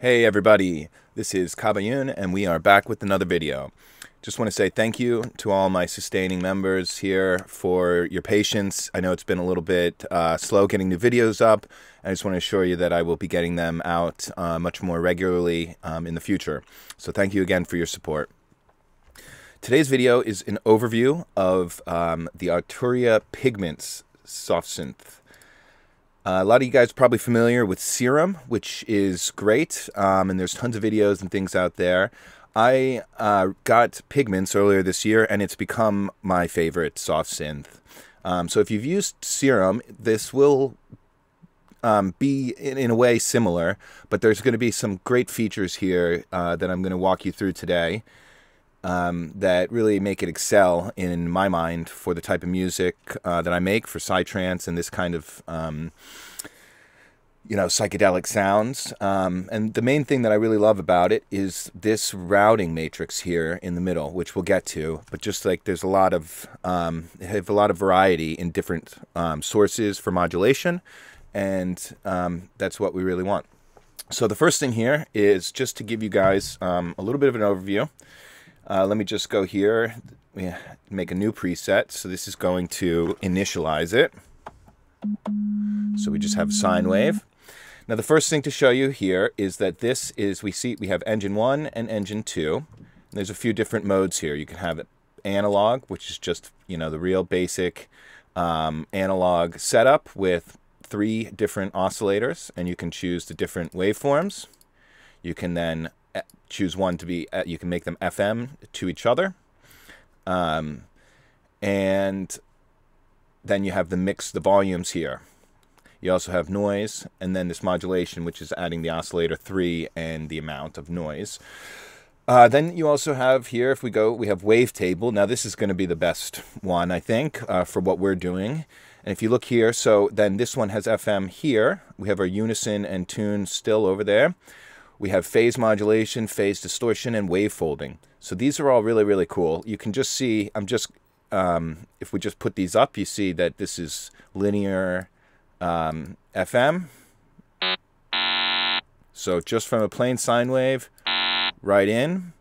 Hey everybody, this is Kabayun and we are back with another video. Just want to say thank you to all my sustaining members here for your patience. I know it's been a little bit slow getting new videos up. I just want to assure you that I will be getting them out much more regularly in the future. So thank you again for your support. Today's video is an overview of the Arturia Pigments soft-synth. A lot of you guys are probably familiar with Serum, which is great, and there's tons of videos and things out there. I got Pigments earlier this year, and it's become my favorite soft synth. So if you've used Serum, this will be in a way similar, but there's going to be some great features here that I'm going to walk you through today that really make it excel, in my mind, for the type of music that I make for psytrance and this kind of psychedelic sounds. And the main thing that I really love about it is this routing matrix here in the middle, which we'll get to. But just like there's a lot of have a lot of variety in different sources for modulation, and that's what we really want. So the first thing here is just to give you guys a little bit of an overview. Let me just go here. We make a new preset. So this is going to initialize it. So we just have a sine wave. Now the first thing to show you here is that this is, we have engine 1 and engine 2. And there's a few different modes here. You can have it analog, which is just, the real basic analog setup with 3 different oscillators, and you can choose the different waveforms. You can then choose one to be, you can make them FM to each other. And then you have the volumes here. You also have noise, and then this modulation, which is adding the oscillator 3 and the amount of noise. Then you also have here, we have wavetable. Now this is going to be the best one, I think, for what we're doing. And if you look here, so then this one has FM here. We have our unison and tune still over there. We have phase modulation, phase distortion, and wave folding. So these are all really, really cool. You can just see, if we just put these up, you see that this is linear FM. So just from a plain sine wave, right in.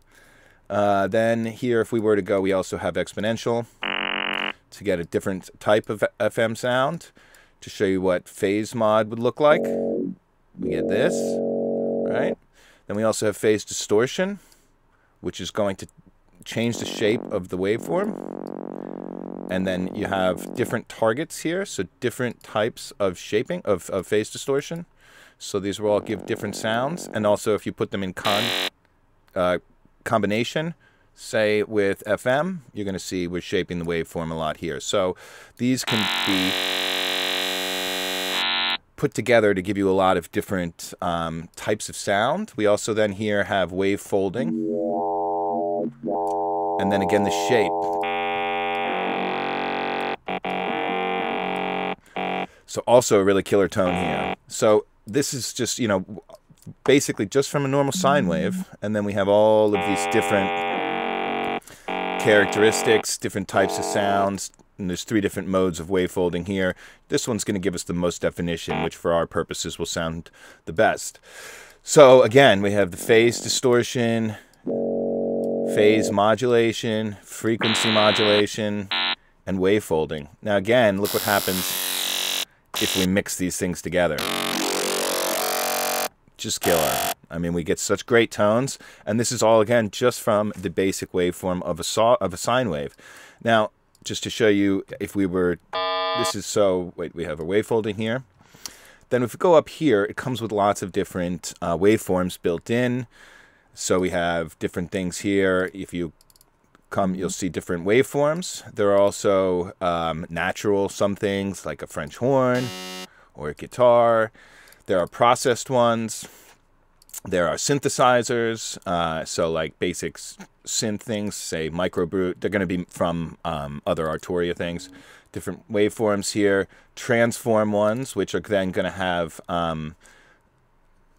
Then here, if we were to go, we also have exponential to get a different type of FM sound. To show you what phase mod would look like, we get this, right? Then we also have phase distortion, which is going to change the shape of the waveform. And then you have different targets here, so different types of shaping of phase distortion. So these will all give different sounds. And also if you put them in combination, say with FM, you're going to see we're shaping the waveform a lot here. So these can be put together to give you a lot of different types of sound. We also then here have wave folding. And then again, the shape. So also a really killer tone here. So this is just, basically just from a normal sine wave. And then we have all of these different characteristics, different types of sounds. And there's 3 different modes of wave folding here. This one's going to give us the most definition, which for our purposes will sound the best. So again, we have the phase distortion, phase modulation, frequency modulation, and wave folding. Now again, look what happens if we mix these things together. Just killer. I mean, we get such great tones, and this is all again just from the basic waveform of a sine wave. Now, just to show you, if we were, we have a wave folding here. Then if we go up here, it comes with lots of different waveforms built in. So we have different things here. If you come, you'll see different waveforms. There are also natural, some things like a French horn or a guitar. There are processed ones. There are synthesizers, so like basic synth things, say microbrute. They're going to be from other Arturia things. Different waveforms here. Transform ones, which are then going to have... and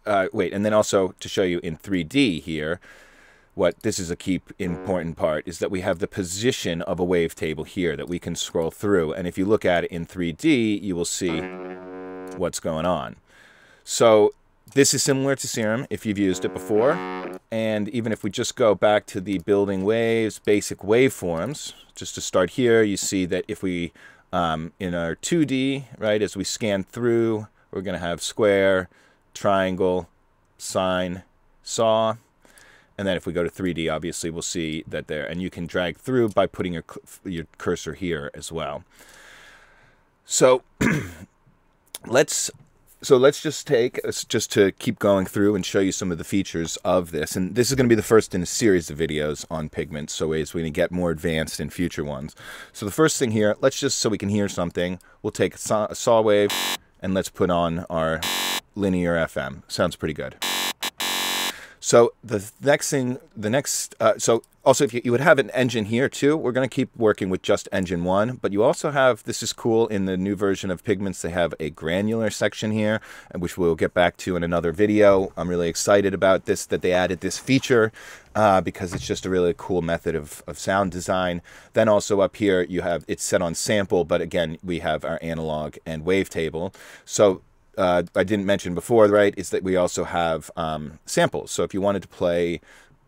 then also to show you in 3D here, this is a key important part, is that we have the position of a wavetable here that we can scroll through. And if you look at it in 3D, you will see what's going on. So this is similar to Serum if you've used it before. And even if we just go back to the building waves, basic waveforms, just to start here, you see that if we, in our 2D, right, as we scan through, we're going to have square, triangle, sine, saw. And then if we go to 3D, obviously, we'll see that there. And you can drag through by putting your cursor here as well. So let's just just to keep going through and show you some of the features of this. And this is going to be the first in a series of videos on pigments, so as we're going to get more advanced in future ones. So the first thing here, let's just, so we can hear something, we'll take a saw wave and let's put on our linear FM. Sounds pretty good. So the next thing, so also if you would have an engine here too, we're going to keep working with just engine 1, but you also have, this is cool, in the new version of Pigments, they have a granular section here, which we'll get back to in another video. I'm really excited about this, that they added this feature, because it's just a really cool method of sound design. Then also up here, you have, it's set on sample, but again, we have our analog and wavetable. So I didn't mention before, right, is that we also have samples. So if you wanted to play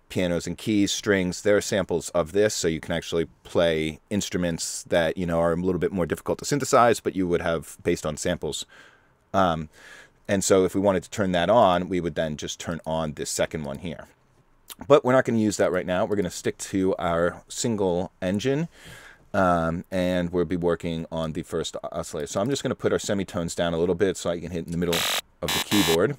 pianos and keys, strings, there are samples of this, so you can actually play instruments that, you know, are a little bit more difficult to synthesize, but you would have based on samples. And so if we wanted to turn that on, we would then just turn on this second one here. But we're not going to use that right now. We're going to stick to our single engine. And we'll be working on the first oscillator. So I'm just going to put our semitones down a little bit so I can hit in the middle of the keyboard.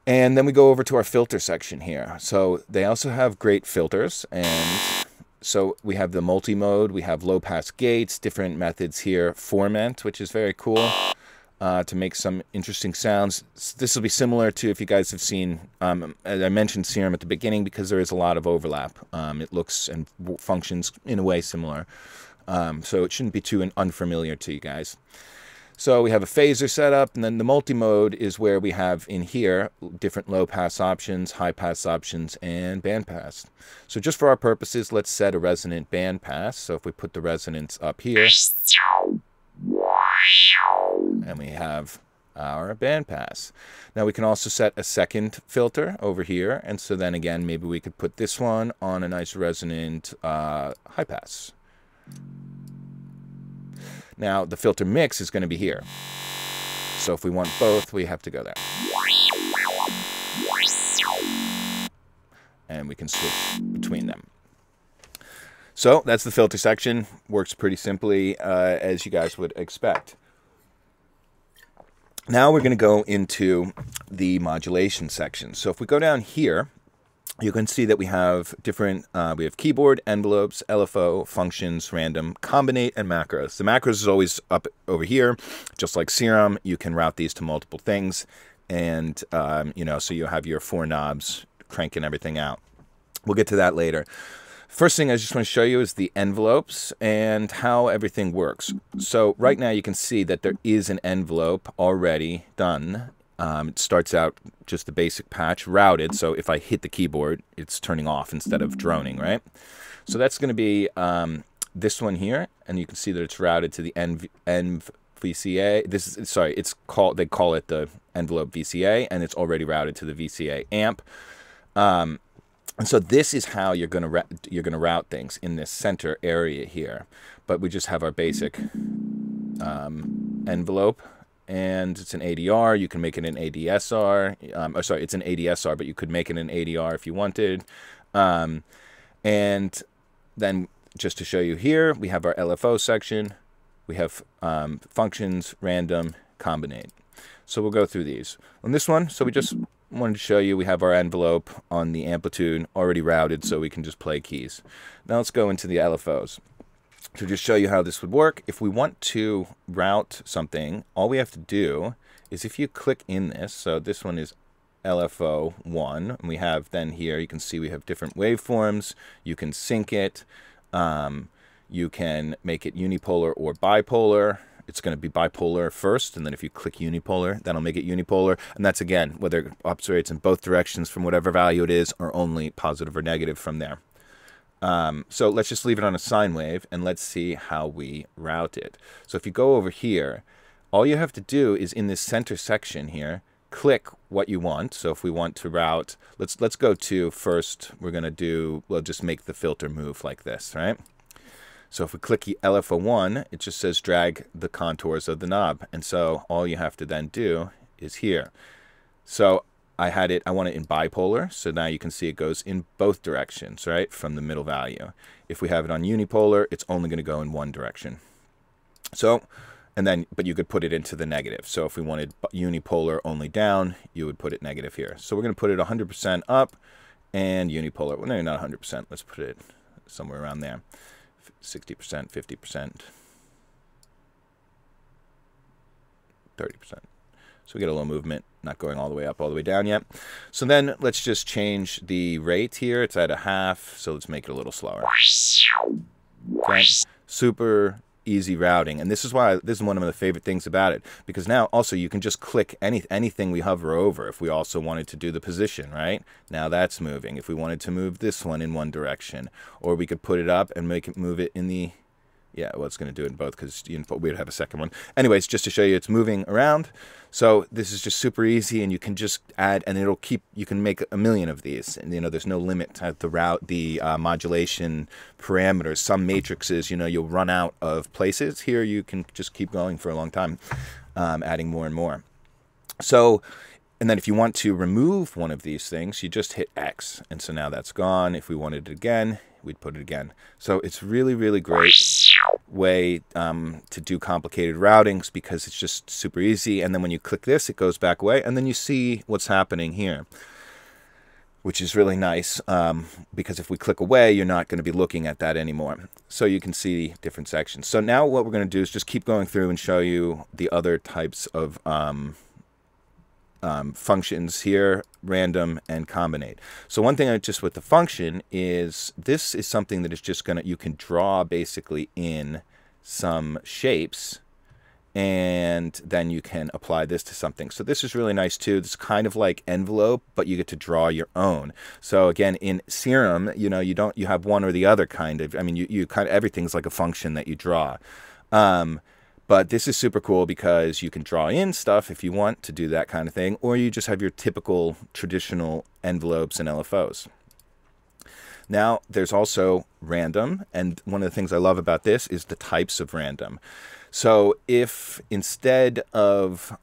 And then we go over to our filter section here. So they also have great filters. And so we have the multi-mode, we have low-pass gates, different methods here, formant, which is very cool. To make some interesting sounds. This will be similar to, if you guys have seen, as I mentioned Serum at the beginning, because there is a lot of overlap. It looks and functions in a way similar. So it shouldn't be too unfamiliar to you guys. So we have a phaser setup, and then the multi-mode is where we have in here different low-pass options, high-pass options, and bandpass. So just for our purposes, let's set a resonant bandpass. So if we put the resonance up here, and we have our bandpass. Now we can also set a second filter over here, and so then again, maybe we could put this one on a nice resonant high pass. Now the filter mix is going to be here. So if we want both, we have to go there. And we can switch between them. So that's the filter section. Works pretty simply, as you guys would expect. Now we're going to go into the modulation section. So if we go down here, you can see that we have different, we have keyboard, envelopes, LFO, functions, random, combinate, and macros. The macros is always up over here. Just like Serum, you can route these to multiple things. And, you know, so you have your 4 knobs cranking everything out. We'll get to that later. First thing I just want to show you is the envelopes and how everything works. So right now you can see that there is an envelope already done. It starts out just the basic patch, routed. So if I hit the keyboard, it's turning off instead of droning, right? So that's going to be this one here, and you can see that it's routed to the VCA. This is, sorry, it's called, they call it the envelope VCA, and it's already routed to the VCA amp. And so this is how you're going to route things in this center area here. But we just have our basic envelope, and it's an ADR. You can make it an ADSR. Oh, sorry, it's an ADSR, but you could make it an ADR if you wanted. And then just to show you here, we have our LFO section. We have functions, random, combinate. So we'll go through these. On this one, so we just wanted to show you we have our envelope on the amplitude already routed, so we can just play keys. Now let's go into the LFOs. To just show you how this would work, if we want to route something, all we have to do is if you click in this, so this one is LFO 1, and we have then here, you can see we have different waveforms. You can sync it. You can make it unipolar or bipolar. It's going to be bipolar first, and then if you click unipolar, that'll make it unipolar. And that's, again, whether it operates in both directions from whatever value it is, or only positive or negative from there. So let's just leave it on a sine wave, and let's see how we route it. So if you go over here, all you have to do is in this center section here, click what you want. So if we want to route, let's go to first, we're going to do, we'll just make the filter move like this, right? So if we click LFO1, it just says drag the contours of the knob. And so all you have to then do is here. So I want it in bipolar. So now you can see it goes in both directions, right? From the middle value. If we have it on unipolar, it's only going to go in one direction. So, and then, but you could put it into the negative. So if we wanted unipolar only down, you would put it negative here. So we're going to put it 100% up and unipolar. Well, no, not 100%. Let's put it somewhere around there. 60%, 50%, 30%. So we get a little movement, not going all the way up, all the way down yet. So then let's just change the rate here. It's at 1/2, so let's make it a little slower. Okay, super easy routing, and this is one of my favorite things about it, because now also you can just click anything we hover over. If we also wanted to do the position, right, now that's moving. If we wanted to move this one in one direction, or we could put it up and make it move it in the, yeah, well, it's going to do it in both because we'd have a second one. Anyways, just to show you it's moving around. So this is just super easy, and you can just add, and it'll keep, you can make a million of these. And, there's no limit to the modulation parameters. Some matrices, you'll run out of places. Here you can just keep going for a long time, adding more and more. So, and then if you want to remove one of these things, you just hit X. And so now that's gone. If we wanted it again, we'd put it again. So it's really, really great way to do complicated routings, because it's just super easy. And then when you click this, it goes back away, and then you see what's happening here, which is really nice, because if we click away, you're not going to be looking at that anymore. So you can see different sections. So now what we're going to do is just keep going through and show you the other types of functions here, random and combinate. So one thing just with the function is, this is something that is just you can draw basically in some shapes, and then you can apply this to something. So this is really nice too. This is kind of like envelope, but you get to draw your own. So again, in Serum, you have one or the other kind of, you kind of, everything's like a function that you draw. But this is super cool because you can draw in stuff if you want to do that kind of thing, or you just have your typical traditional envelopes and LFOs. Now, there's also random, and one of the things I love about this is the types of random. So if instead of,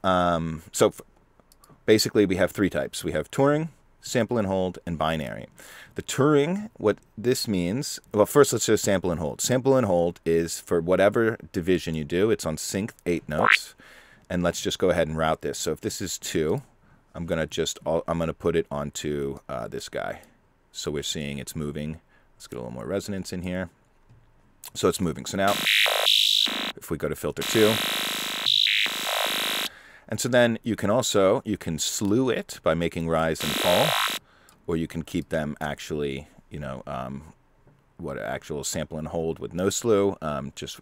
basically we have three types. We have Turing, sample and hold, and binary. The Turing, what this means, well, first let's just sample and hold. Sample and hold is for whatever division you do. It's on sync 8 notes. And let's just go ahead and route this. So if this is 2, I'm going to put it onto this guy. So we're seeing it's moving. Let's get a little more resonance in here. So it's moving. So now, if we go to filter 2, and so then you can slew it by making rise and fall, or you can keep them actually, actual sample and hold with no slew, just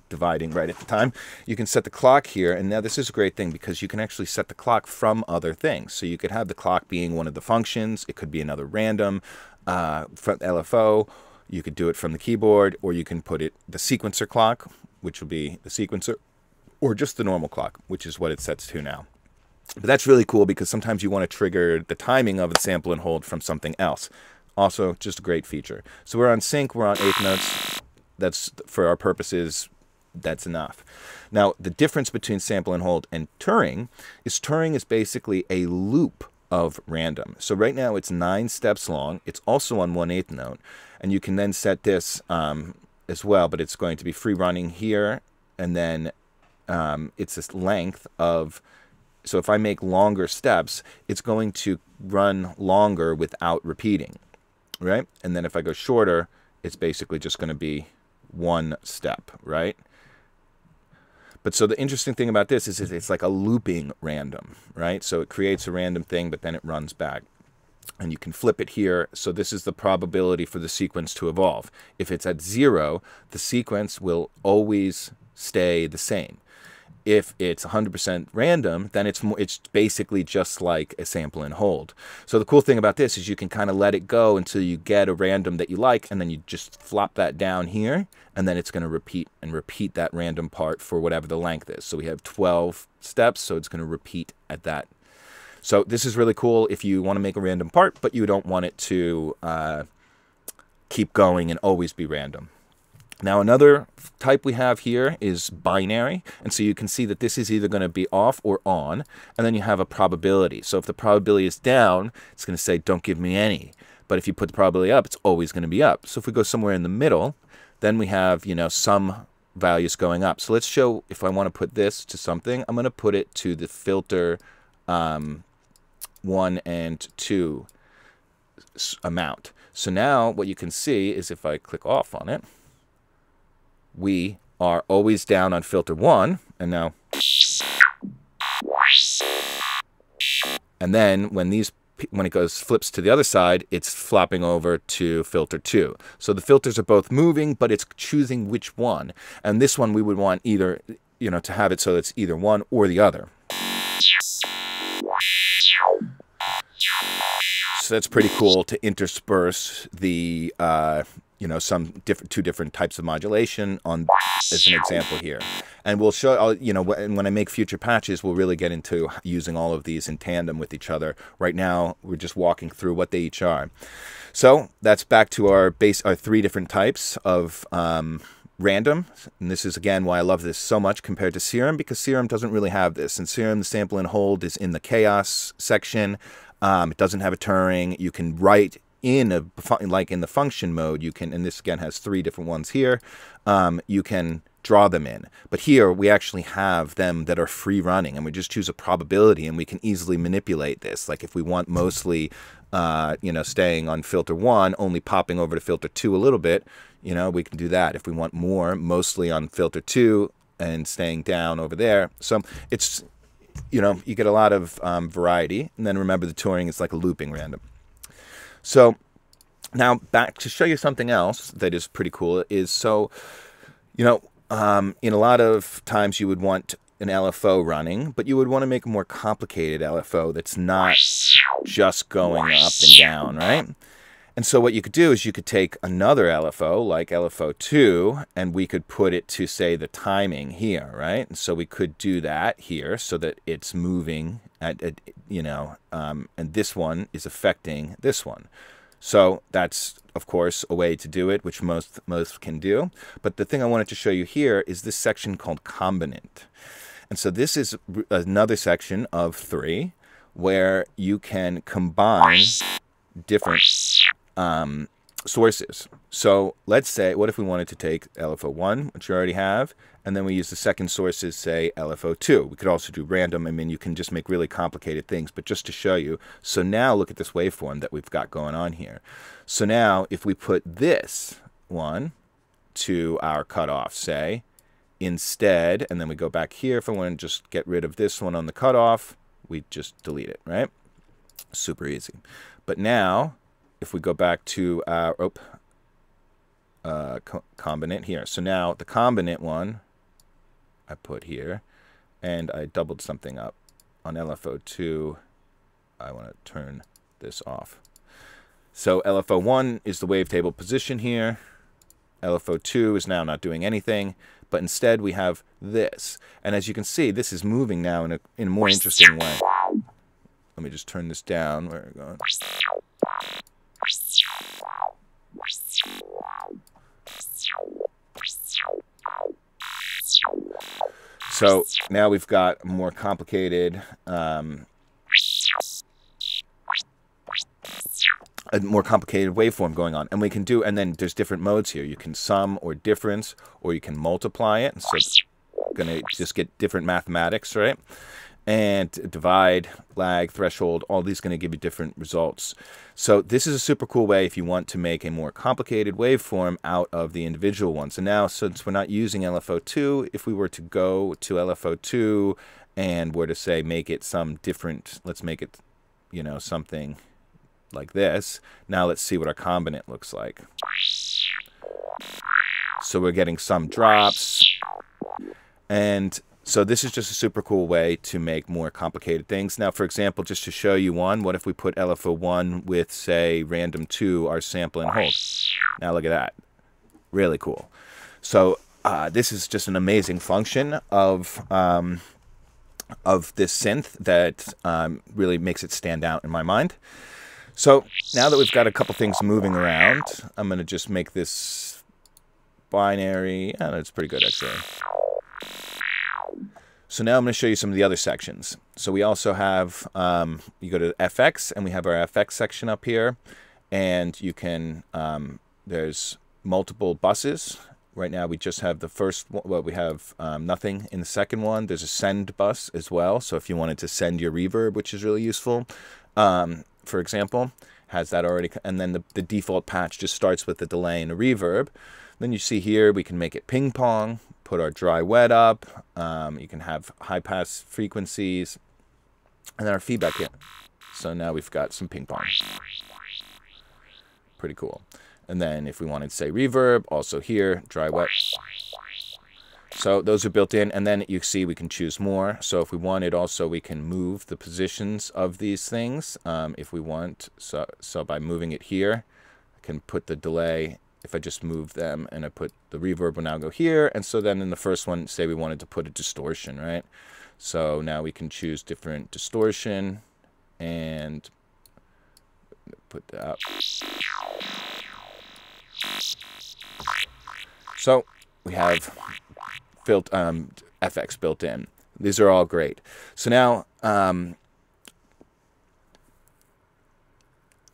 dividing right at the time. You can set the clock here, and now this is a great thing because you can actually set the clock from other things. So you could have the clock being one of the functions. It could be another random from LFO. You could do it from the keyboard, or you can put it the sequencer clock, which will be the sequencer, or just the normal clock, which is what it sets to now. But that's really cool because sometimes you want to trigger the timing of the sample and hold from something else. Also, just a great feature. So we're on sync, we're on 8 notes. That's, for our purposes, that's enough. Now, the difference between sample and hold and Turing is basically a loop of random. So right now it's 9 steps long. It's also on 1/8 note. And you can then set this as well, but it's going to be free running here, and then it's this length of, so if I make longer steps, it's going to run longer without repeating, right? And then if I go shorter, it's basically just going to be 1 step, right? But so the interesting thing about this is it's like a looping random, right? So it creates a random thing, but then it runs back. And you can flip it here. So this is the probability for the sequence to evolve. If it's at 0, the sequence will always stay the same. If it's 100% random, then it's basically just like a sample and hold. So the cool thing about this is you can kind of let it go until you get a random that you like, and then you just flop that down here, and then it's going to repeat that random part for whatever the length is. So we have 12 steps, so it's going to repeat at that. So this is really cool if you want to make a random part, but you don't want it to keep going and always be random. Now another type we have here is binary, and so you can see that this is either going to be off or on, and then you have a probability. So if the probability is down, it's going to say don't give me any. But if you put the probability up, it's always going to be up. So if we go somewhere in the middle, then we have, you know, some values going up. So let's show, if I want to put this to something, I'm going to put it to the filter 1 and 2 amount. So now what you can see is if I click off on it, we are always down on filter 1, and now, and then when it goes flips to the other side, it's flopping over to filter 2. So the filters are both moving, but it's choosing which one. And this one we would want either, you know, to have it so it's either one or the other. So that's pretty cool to intersperse the you know, some two different types of modulation on as an example here. And we'll show, you know, when I make future patches, we'll really get into using all of these in tandem with each other. Right now, we're just walking through what they each are. So that's back to our 3 different types of random. And this is, again, why I love this so much compared to Serum, because Serum doesn't really have this. In Serum, the sample and hold is in the chaos section. It doesn't have a Turing. You can write in like in the function mode, you can, and this again has 3 different ones here, you can draw them in. But here we actually have them that are free running, and we just choose a probability, and we can easily manipulate this. Like if we want mostly, you know, staying on filter 1, only popping over to filter 2 a little bit, you know, we can do that. If we want more, mostly on filter 2 and staying down over there. So it's, you know, you get a lot of variety. And then remember, the Turing is like a looping random. So now back to show you something else that is pretty cool is, so, you know, in a lot of times you would want an LFO running, but you would want to make a more complicated LFO that's not just going up and down, right? And so what you could do is you could take another LFO, like LFO2, and we could put it to, say, the timing here, right? And so we could do that here so that it's moving at you know, and this one is affecting this one. So that's, of course, a way to do it, which most can do. But the thing I wanted to show you here is this section called combinant. And so this is another section of 3 where you can combine different sources. So let's say, what if we wanted to take LFO1, which you already have, and then we use the second sources, say LFO2. We could also do random. I mean, you can just make really complicated things, but just to show you. So now look at this waveform that we've got going on here. So now if we put this one to our cutoff, say, instead, and then we go back here, if I want to just get rid of this one on the cutoff, we just delete it, right? Super easy. But now, if we go back to our combinant here. So now the combinant one I put here, and I doubled something up. On LFO2, I want to turn this off. So LFO1 is the wavetable position here. LFO2 is now not doing anything, but instead we have this. And as you can see, this is moving now in a more interesting way. Let me just turn this down. Where are we going? So now we've got a more complicated waveform going on, and we can do, and then there's different modes here. You can sum or difference, or you can multiply it. And so we're gonna just get different mathematics, right? And divide, lag, threshold, all these going to give you different results. So this is a super cool way if you want to make a more complicated waveform out of the individual ones. And now, since we're not using LFO2, if we were to go to LFO2 and were to say make it some different, let's make it, you know, something like this. Now let's see what our combinant looks like. So we're getting some drops, and so this is just a super cool way to make more complicated things. Now, for example, just to show you one, what if we put LFO1 with, say, random 2, our sample and hold? Now look at that. Really cool. So this is just an amazing function of of this synth that really makes it stand out in my mind. So now that we've got a couple things moving around, I'm going to just make this binary. Oh, that's pretty good, actually. So now I'm going to show you some of the other sections. So we also have, you go to FX, and we have our FX section up here. And you can, there's multiple buses. Right now we just have the first one. Well, we have nothing in the second one. There's a send bus as well. So if you wanted to send your reverb, which is really useful, for example, has that already. And then the default patch just starts with the delay and a reverb. Then you see here we can make it ping pong, put our dry wet up. You can have high pass frequencies, and then our feedback here. So now we've got some ping pong. Pretty cool. And then if we wanted to say reverb, also here, dry wet. So those are built in, and then you see we can choose more. So if we wanted also, we can move the positions of these things if we want. So by moving it here, I can put the delay. If I just move them and I put the reverb will now go here. And so then in the first one, say we wanted to put a distortion, right? So now we can choose different distortion and put that up. So we have FX built in. These are all great. So now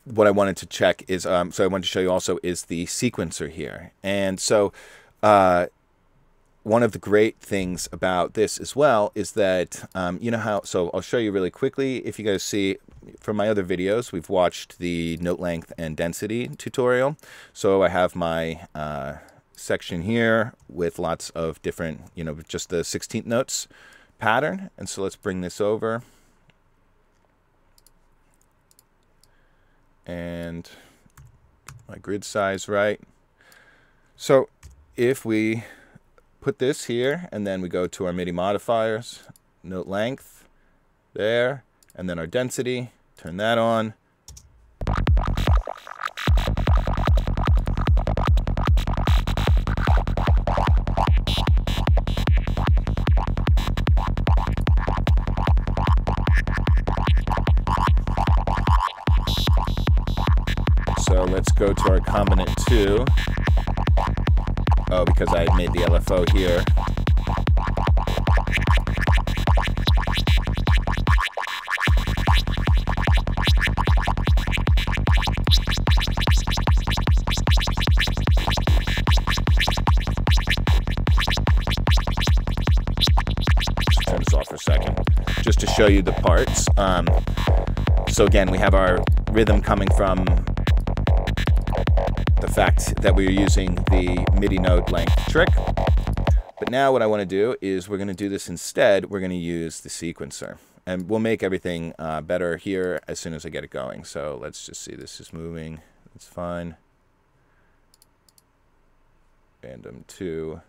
what I wanted to check is, so I wanted to show you also is the sequencer here. And so one of the great things about this as well is that, you know how, so I'll show you really quickly. If you guys see from my other videos, we've watched the note length and density tutorial. So I have my section here with lots of different, you know, just the 16th notes pattern. And so let's bring this over. And my grid size right. So if we put this here and then we go to our MIDI modifiers, note length there, and then our density, turn that on. So let's go to our combinant 2. Oh, because I made the LFO here. Just turn this off for a second, just to show you the parts. So again, we have our rhythm coming from the fact that we are using the MIDI note length trick. But now what I want to do is we're going to do this instead. We're going to use the sequencer. And we'll make everything better here as soon as I get it going. So let's just see. This is moving. It's fine. Random 2.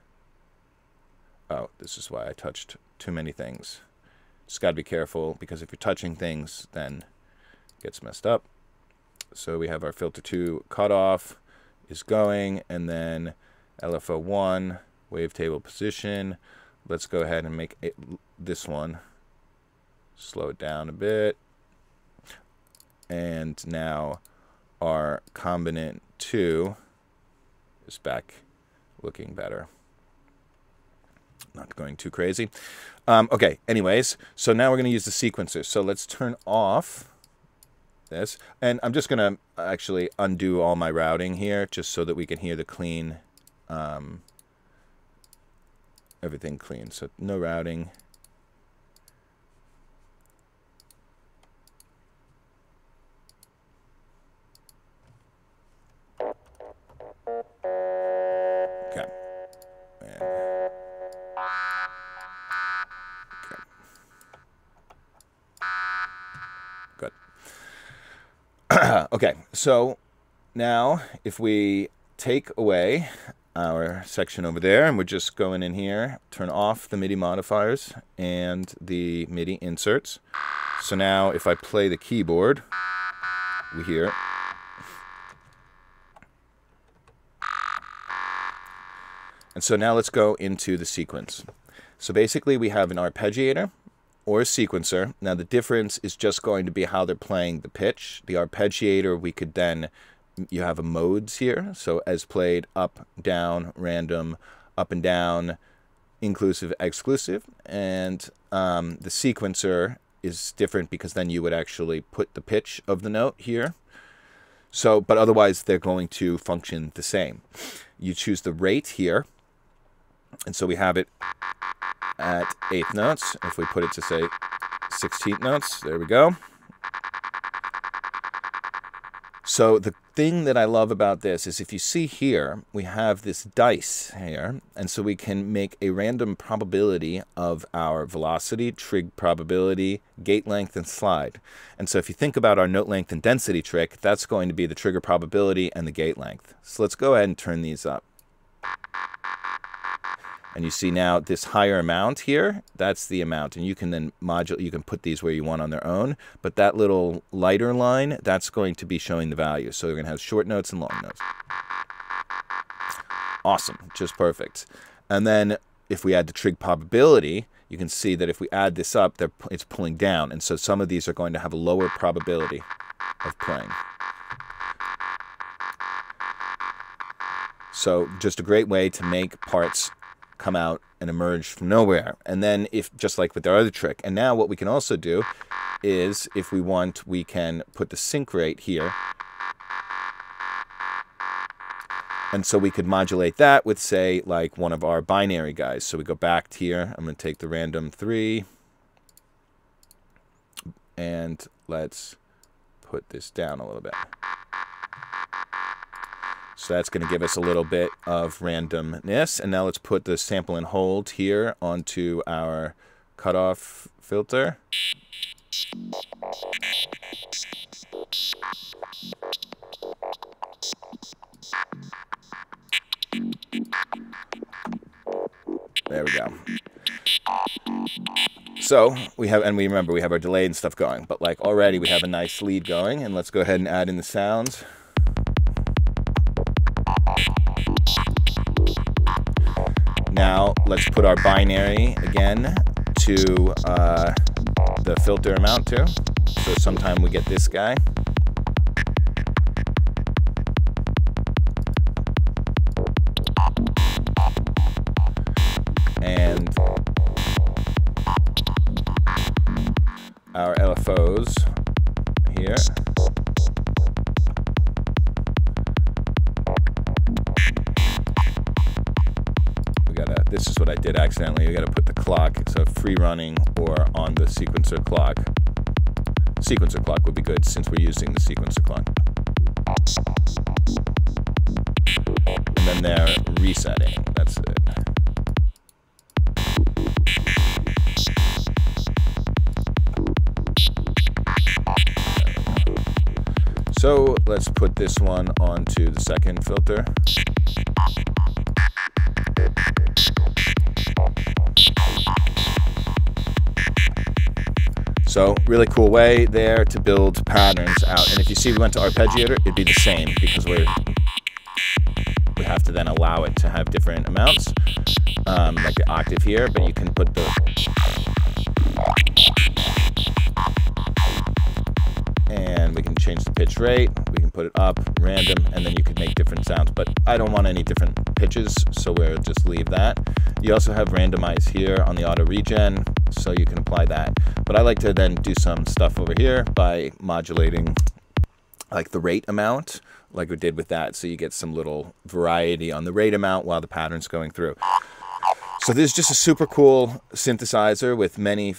Oh, this is why I touched too many things. Just got to be careful, because if you're touching things, then it gets messed up. So we have our filter 2 cutoff is going, and then LFO 1 wavetable position. Let's go ahead and make it, this one slow it down a bit. And now our combinant 2 is back looking better. Not going too crazy. Okay, anyways, so now we're going to use the sequencer. So let's turn off this, and I'm just going to actually undo all my routing here just so that we can hear the clean, everything clean. So no routing. Okay. And good. Okay, so now if we take away our section over there, and we're just going in here, turn off the MIDI modifiers and the MIDI inserts. So now if I play the keyboard, we hear it. And so now let's go into the sequence. So basically we have an arpeggiator, or a sequencer. Now the difference is just going to be how they're playing the pitch. The arpeggiator, we could then, you have a modes here. So as played, up, down, random, up and down, inclusive, exclusive. And the sequencer is different because then you would actually put the pitch of the note here. So, but otherwise they're going to function the same. You choose the rate here. And so we have it at 8th notes. If we put it to, say, 16th notes, there we go. So the thing that I love about this is if you see here, we have this dice here. And so we can make a random probability of our velocity, trig probability, gate length, and slide. And so if you think about our note length and density trick, that's going to be the trigger probability and the gate length. So let's go ahead and turn these up. And you see now this higher amount here, that's the amount. And you can then modulate, you can put these where you want on their own. But that little lighter line, that's going to be showing the value. So you're going to have short notes and long notes. Awesome, just perfect. And then if we add the trig probability, you can see that if we add this up, it's pulling down. And so some of these are going to have a lower probability of playing. So just a great way to make parts come out and emerge from nowhere. And then if, just like with our other trick, and now what we can also do is if we want, we can put the sync rate here. And so we could modulate that with, say, like one of our binary guys. So we go back here. I'm going to take the random 3 and let's put this down a little bit. So that's going to give us a little bit of randomness. And now let's put the sample and hold here onto our cutoff filter. There we go. So we have, and we remember we have our delay and stuff going, but like already we have a nice lead going. And let's go ahead and add in the sounds. Now let's put our binary again to the filter amount too. So sometime we get this guy. And our LFOs here. This is what I did accidentally. You got to put the clock, so free running or on the sequencer clock. Sequencer clock would be good since we're using the sequencer clock. And then they're resetting. That's it. So let's put this one onto the second filter. So really cool way there to build patterns out. And if you see we went to arpeggiator, it'd be the same because we have to then allow it to have different amounts, like the octave here, but you can put the and we can change the pitch rate, we can put it up, random, and then you could make different sounds, but I don't want any different pitches, so we'll just leave that. You also have randomize here on the auto regen, so you can apply that. But I like to then do some stuff over here by modulating like the rate amount, like we did with that, so you get some little variety on the rate amount while the pattern's going through. So this is just a super cool synthesizer with many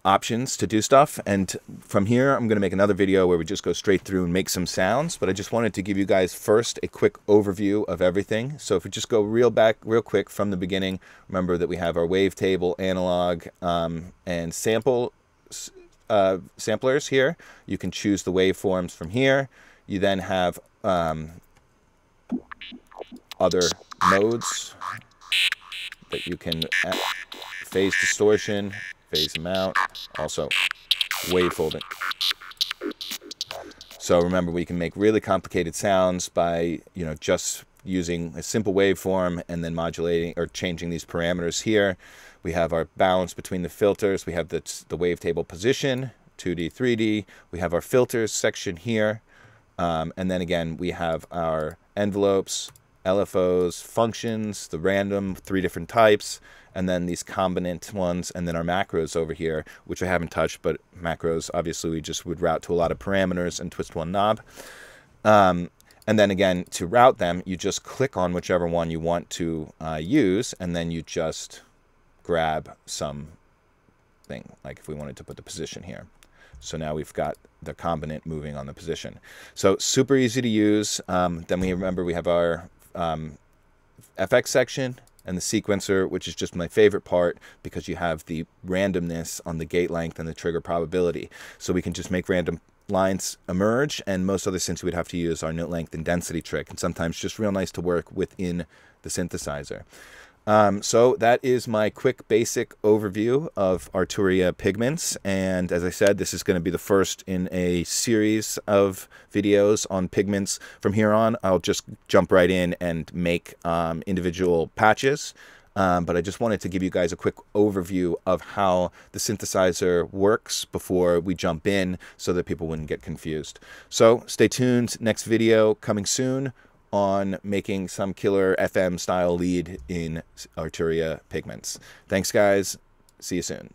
options to do stuff, and from here I'm going to make another video where we just go straight through and make some sounds, but I just wanted to give you guys first a quick overview of everything. So if we just go real quick from the beginning, remember that we have our wavetable, analog, and samplers here. You can choose the waveforms from here. You then have other modes that you can phase distortion, phase amount, also wavefolding. So remember, we can make really complicated sounds by, just using a simple waveform and then modulating or changing these parameters here. We have our balance between the filters. We have the wavetable position, 2D, 3D. We have our filters section here. And then again, we have our envelopes, LFOs, functions, the random, 3 different types, and then these combinant ones, and then our macros over here, which I haven't touched, but macros, obviously, we just would route to a lot of parameters and twist one knob. And then again, to route them, you just click on whichever one you want to use, and then you just grab something, like if we wanted to put the position here. So now we've got the combinant moving on the position. So super easy to use. Then we have our FX section and the sequencer, which is just my favorite part because you have the randomness on the gate length and the trigger probability. So we can just make random lines emerge, and most other synths we'd have to use our note length and density trick, and sometimes just real nice to work within the synthesizer. So that is my quick basic overview of Arturia Pigments, and as I said, this is going to be the first in a series of videos on pigments. From here on, I'll just jump right in and make individual patches, but I just wanted to give you guys a quick overview of how the synthesizer works before we jump in so that people wouldn't get confused. So stay tuned, next video coming soon on making some killer FM style lead in Arturia Pigments. Thanks guys, see you soon.